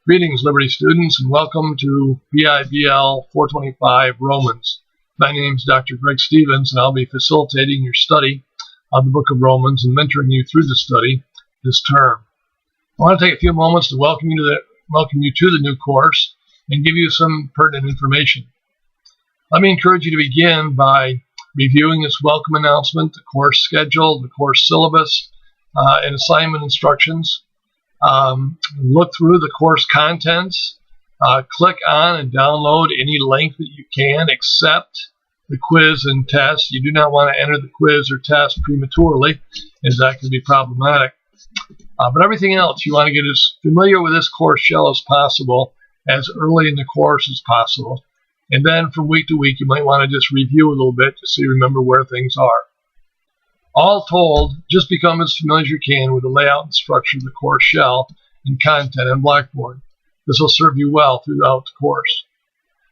Greetings, Liberty students, and welcome to BIBL 425 Romans. My name is Dr. Greg Stevens, and I'll be facilitating your study of the book of Romans and mentoring you through the study this term. I want to take a few moments to welcome you to the new course and give you some pertinent information. Let me encourage you to begin by reviewing this welcome announcement, the course schedule, the course syllabus, and assignment instructions. Look through the course contents, click on and download any link that you can except the quiz and test. You do not want to enter the quiz or test prematurely, as that can be problematic. But everything else, you want to get as familiar with this course shell as possible, as early in the course as possible. And then from week to week, you might want to just review a little bit to so you remember where things are. All told, just become as familiar as you can with the layout and structure of the course shell and content on Blackboard. This will serve you well throughout the course.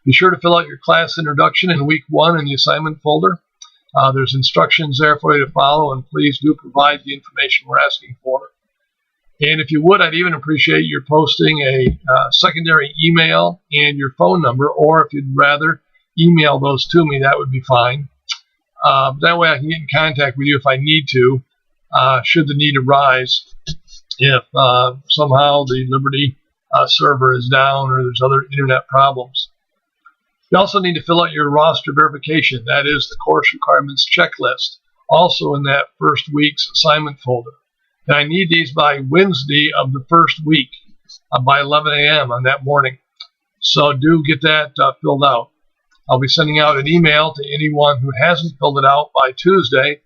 Be sure to fill out your class introduction in week 1 in the assignment folder. There's instructions there for you to follow, and please do provide the information we're asking for. And if you would, I'd even appreciate your posting a secondary email and your phone number, or if you'd rather email those to me, that would be fine. That way I can get in contact with you if I need to, should the need arise, if somehow the Liberty server is down or there's other internet problems. You also need to fill out your roster verification. That is the course requirements checklist, also in that first week's assignment folder. And I need these by Wednesday of the first week, by 11 a.m. on that morning. So do get that filled out. I'll be sending out an email to anyone who hasn't filled it out by Tuesday,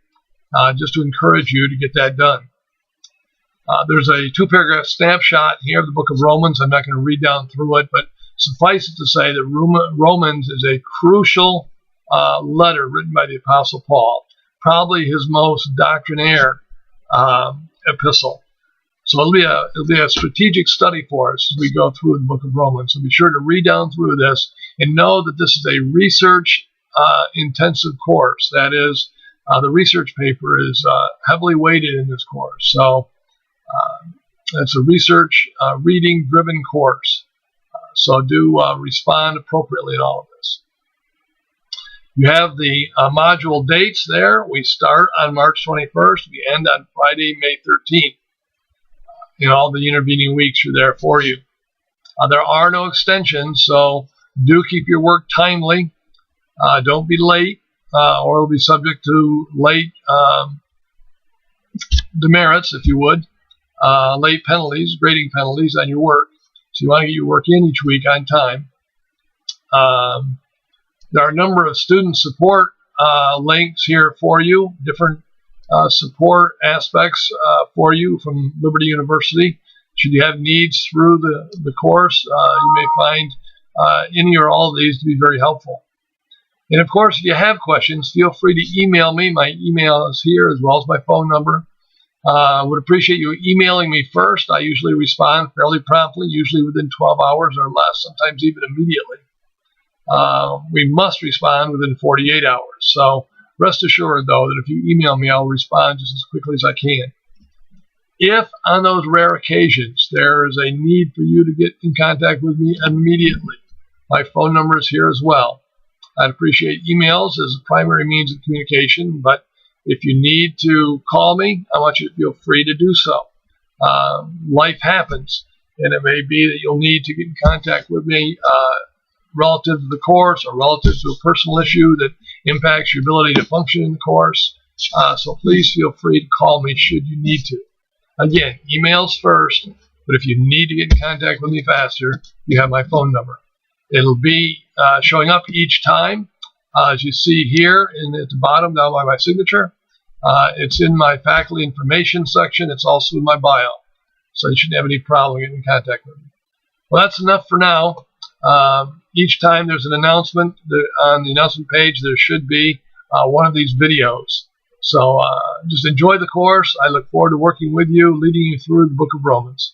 just to encourage you to get that done. There's a 2-paragraph snapshot here of the book of Romans. I'm not going to read down through it, but suffice it to say that Romans is a crucial letter written by the Apostle Paul, probably his most doctrinaire epistle. So it'll be a strategic study for us as we go through the book of Romans. So be sure to read down through this and know that this is a research intensive course. That is, the research paper is heavily weighted in this course. So it's a research reading driven course. So do respond appropriately in all of this. You have the module dates there. We start on March 21st. We end on Friday, May 13th. All the intervening weeks are there for you. There are no extensions, so do keep your work timely. Don't be late, or it'll be subject to late demerits, if you would, late penalties, grading penalties on your work. So you want to get your work in each week on time. There are a number of student support links here for you, different support aspects for you from Liberty University. Should you have needs through the course, you may find any or all of these to be very helpful. And of course, if you have questions, feel free to email me. My email is here, as well as my phone number. I would appreciate you emailing me first. I usually respond fairly promptly, usually within 12 hours or less, sometimes even immediately. We must respond within 48 hours. So rest assured, though, that if you email me, I'll respond just as quickly as I can. If on those rare occasions there is a need for you to get in contact with me immediately, my phone number is here as well. I'd appreciate emails as a primary means of communication, but if you need to call me, I want you to feel free to do so. Life happens, and it may be that you'll need to get in contact with me relative to the course or relative to a personal issue that impacts your ability to function in the course. So please feel free to call me should you need to. Again, emails first, but if you need to get in contact with me faster, you have my phone number. It'll be showing up each time, as you see here at the bottom down by my signature. It's in my faculty information section. It's also in my bio, so you shouldn't have any problem getting in contact with me. Well, that's enough for now. Each time there's an announcement, on the announcement page there should be one of these videos. So just enjoy the course. I look forward to working with you, leading you through the book of Romans.